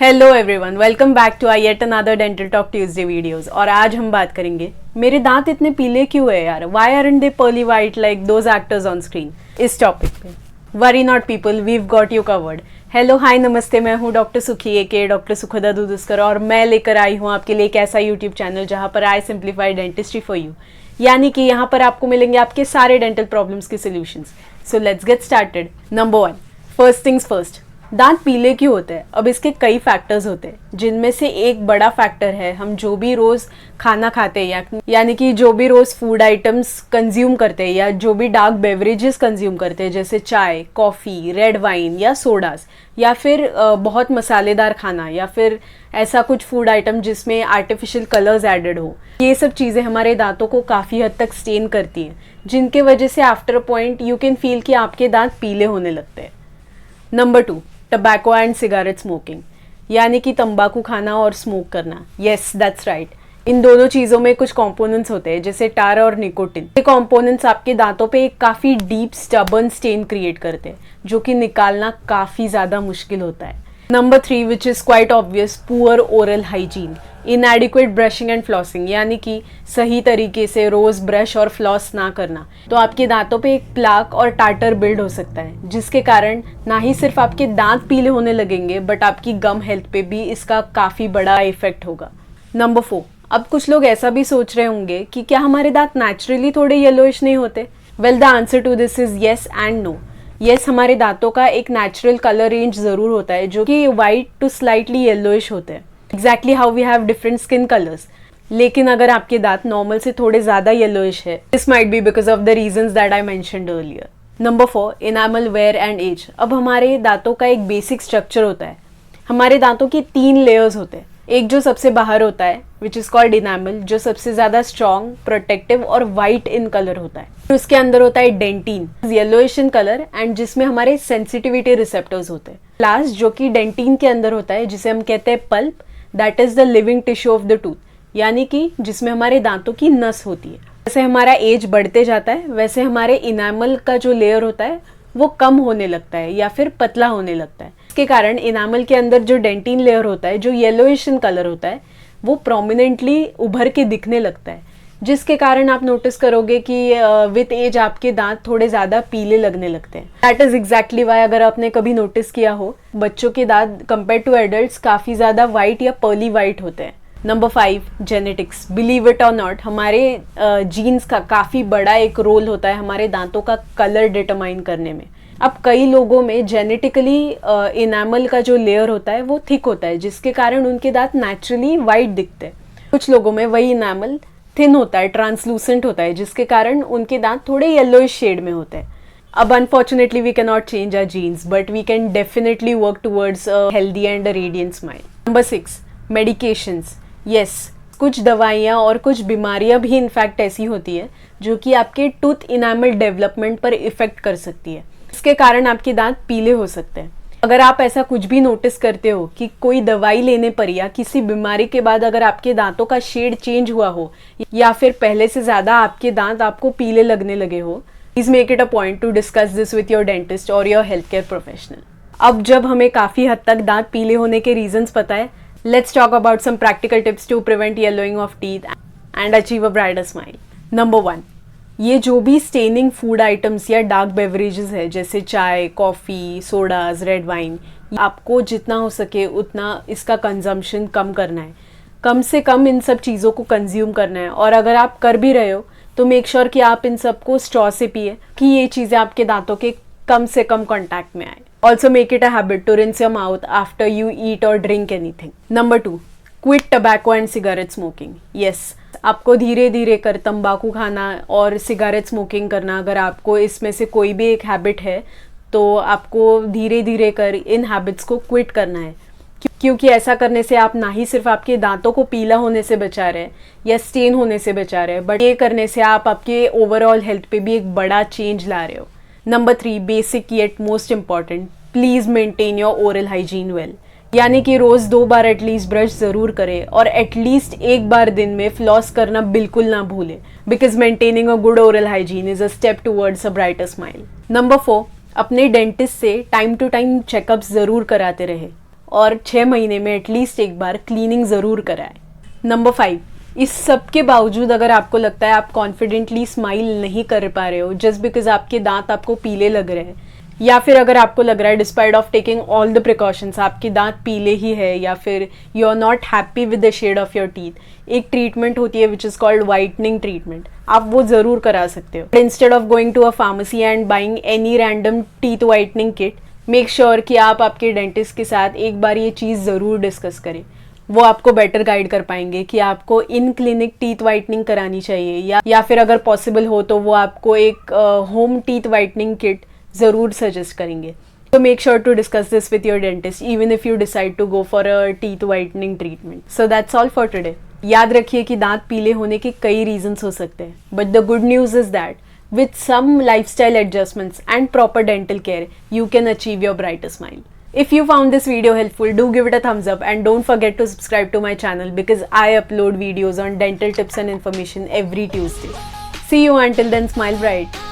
Hello everyone, welcome back to I yet another dental talk Tuesday videos. और आज हम बात करेंगे मेरे दांत इतने पीले क्यों है यार, why aren't they pearly white like those actors on screen. इस टॉपिक पे worry not people, we've got you covered. Hello hi नमस्ते, मैं हूँ डॉक्टर सुखी ए डॉक्टर सुखदा दूधस्कर और मैं लेकर आई हूँ आपके लिए एक ऐसा यूट्यूब चैनल जहाँ पर आई सिंप्लीफाई डेंटिस्ट्री फॉर यू, यानी कि यहाँ पर आपको मिलेंगे आपके सारे डेंटल प्रॉब्लम्स के solutions. So let's get started. Number 1, first things first, दांत पीले क्यों होते हैं। अब इसके कई फैक्टर्स होते हैं, जिनमें से एक बड़ा फैक्टर है हम जो भी रोज खाना खाते हैं यानी कि जो भी रोज फूड आइटम्स कंज्यूम करते हैं या जो भी डार्क बेवरेजेस कंज्यूम करते हैं, जैसे चाय, कॉफ़ी, रेड वाइन या सोडास, या फिर बहुत मसालेदार खाना, या फिर ऐसा कुछ फूड आइटम जिसमें आर्टिफिशियल कलर्स एडेड हो। ये सब चीज़ें हमारे दांतों को काफ़ी हद तक स्टेन करती हैं, जिनके वजह से after a point you can feel कि आपके दांत पीले होने लगते हैं। Number 2, tobacco and cigarette smoking, यानी कि तंबाकू खाना और स्मोक करना। Yes, that's right. इन दोनों चीज़ों में कुछ कंपोनेंट्स होते हैं, जैसे टार और निकोटिन। ये कंपोनेंट्स आपके दांतों पे एक काफ़ी डीप स्टबर्न स्टेन क्रिएट करते हैं, जो कि निकालना काफ़ी ज़्यादा मुश्किल होता है। Number 3, which is quite obvious, poor oral hygiene, इनएडिक्वेट brushing and flossing, यानी कि सही तरीके से रोज़ ब्रश और फ्लॉस ना करना, तो आपके दांतों पे एक प्लाक और टाटर बिल्ड हो सकता है, जिसके कारण ना ही सिर्फ आपके दांत पीले होने लगेंगे बट आपकी गम हेल्थ पे भी इसका काफ़ी बड़ा इफेक्ट होगा। नंबर 4, अब कुछ लोग ऐसा भी सोच रहे होंगे कि क्या हमारे दांत नेचुरली थोड़े येलोइश नहीं होते। Well, the answer to this is yes and no. Yes, हमारे दांतों का एक नेचुरल कलर रेंज ज़रूर होता है, जो कि वाइट टू स्लाइटली येलोइश होते हैं, exactly how we have different skin colours. लेकिन अगर आपके दांत नॉर्मल से थोड़े ज़्यादा येलोइश है, this might be because of the reasons that I mentioned earlier. Number 4, enamel wear and age. अब हमारे दांतों का एक बेसिक स्ट्रक्चर होता है। हमारे दांतों की 3 लेयर्स होते हैं। एक जो सबसे बाहर होता है विच इज़ कॉल्ड इनामल, जो सबसे ज़्यादा स्ट्रॉन्ग, प्रोटेक्टिव और वाइट इन कलर होता है। उसके अंदर होता है dentine, yellowish in colour and जिसमें हमारे सेंसिटिविटी रिसेप्टर्स होते हैं। लास्ट जो कि डेंटिन के अंदर होता है, जिसे हम कहते हैं pulp, that is the living tissue of the tooth, यानी कि जिसमें हमारे दांतों की नस होती है। जैसे हमारा एज बढ़ते जाता है, वैसे हमारे इनामल का जो लेयर होता है वो कम होने लगता है या फिर पतला होने लगता है। इसके कारण इनामल के अंदर जो डेंटिन लेयर होता है, जो येलोइश इन कलर होता है, वो प्रोमिनेंटली उभर के दिखने लगता है, जिसके कारण आप नोटिस करोगे कि विथ एज आपके दांत थोड़े ज़्यादा पीले लगने लगते हैं। दैट इज़ एग्जैक्टली वाई, अगर आपने कभी नोटिस किया हो, बच्चों के दांत कंपेयर टू एडल्ट्स काफ़ी ज़्यादा वाइट या पर्ली वाइट होते हैं। Number 5, genetics. बिलीव इट और नॉट, हमारे जीन्स का काफ़ी बड़ा एक रोल होता है हमारे दांतों का कलर डिटरमाइन करने में। अब कई लोगों में जेनेटिकली इनामल का जो लेयर होता है वो थिक होता है, जिसके कारण उनके दांत नेचुरली वाइट दिखते हैं। कुछ लोगों में वही इनामल थिन होता है, ट्रांसलूसेंट होता है, जिसके कारण उनके दांत थोड़े येलोइश शेड में होते हैं। अब unfortunately we can not change our genes, but we can definitely work towards a healthy and a radiant smile. Number 6, medications. Yes, कुछ दवाइयाँ और कुछ बीमारियाँ भी इनफैक्ट ऐसी होती है जो कि आपके टूथ इनामल डेवलपमेंट पर इफेक्ट कर सकती है। इसके कारण आपके दांत पीले हो सकते हैं। अगर आप ऐसा कुछ भी नोटिस करते हो कि कोई दवाई लेने पर या किसी बीमारी के बाद अगर आपके दांतों का शेड चेंज हुआ हो, या फिर पहले से ज़्यादा आपके दांत आपको पीले लगने लगे हो, please make it a point two discuss this with your dentist और योर हेल्थ केयर प्रोफेशनल। अब जब हमें काफ़ी हद तक दांत पीले होने के रीजंस पता है, let's talk about some practical tips to prevent yellowing of teeth and achieve a brighter smile. Number 1, ये जो भी स्टेनिंग फूड आइटम्स या डार्क बेवरेजेस है, जैसे चाय, कॉफ़ी, सोडास, रेड वाइन, आपको जितना हो सके उतना इसका कंजम्पशन कम करना है। कम से कम इन सब चीज़ों को कंज्यूम करना है, और अगर आप कर भी रहे हो तो मेक श्योर कि आप इन सबको स्ट्रॉ से पिए, कि ये चीज़ें आपके दांतों के कम से कम कॉन्टैक्ट में आए। Also make it a habit to rinse your mouth after you eat और drink anything. Number 2, quit tobacco and cigarette smoking. Yes, आपको धीरे धीरे कर तंबाकू खाना और सिगरेट स्मोकिंग करना, अगर आपको इसमें से कोई भी एक हैबिट है तो आपको धीरे धीरे कर इन हैबिट्स को क्विट करना है, क्योंकि ऐसा करने से आप ना ही सिर्फ आपके दांतों को पीला होने से बचा रहे हैं या स्टेन होने से बचा रहे हैं, बट ये करने से आप आपके ओवरऑल हेल्थ पे भी एक बड़ा चेंज ला रहे हो। Number 3, basic yet most important, please maintain your oral hygiene well, यानी कि रोज 2 बार एटलीस्ट ब्रश जरूर करें और एटलीस्ट 1 बार दिन में फ्लॉस करना बिल्कुल ना भूलें, because maintaining a good oral hygiene is a step towards a brighter smile. Number 4, अपने डेंटिस्ट से टाइम टू टाइम चेकअप्स जरूर कराते रहे और 6 महीने में एटलीस्ट एक बार क्लीनिंग ज़रूर कराएं। नंबर 5, इस सब के बावजूद अगर आपको लगता है आप कॉन्फिडेंटली स्माइल नहीं कर पा रहे हो जस्ट बिकॉज आपके दांत आपको पीले लग रहे हैं, या फिर अगर आपको लग रहा है despite of taking all the precautions आपके दांत पीले ही है, या फिर you are not happy with the shade of your teeth, एक ट्रीटमेंट होती है which is called whitening treatment, आप वो ज़रूर करा सकते हो। Instead of going to a pharmacy and buying any random teeth whitening kit, make sure कि आप आपके डेंटिस्ट के साथ एक बार ये चीज़ ज़रूर डिस्कस करें। वो आपको बेटर गाइड कर पाएंगे कि आपको इन क्लिनिक टीथ वाइटनिंग करानी चाहिए या फिर अगर पॉसिबल हो तो वो आपको एक होम टीथ वाइटनिंग किट ज़रूर सजेस्ट करेंगे। तो make sure to discuss this with your dentist even if you decide to go for a teeth whitening treatment. So that's all for today. याद रखिए कि दांत पीले होने के कई रीजंस हो सकते हैं, but the good news is that with some lifestyle adjustments and proper dental care, you can achieve your brighter smile. If you found this video helpful, do give it a thumbs up and don't forget to subscribe to my channel because I upload videos on dental tips and information every Tuesday. See you until then, smile bright.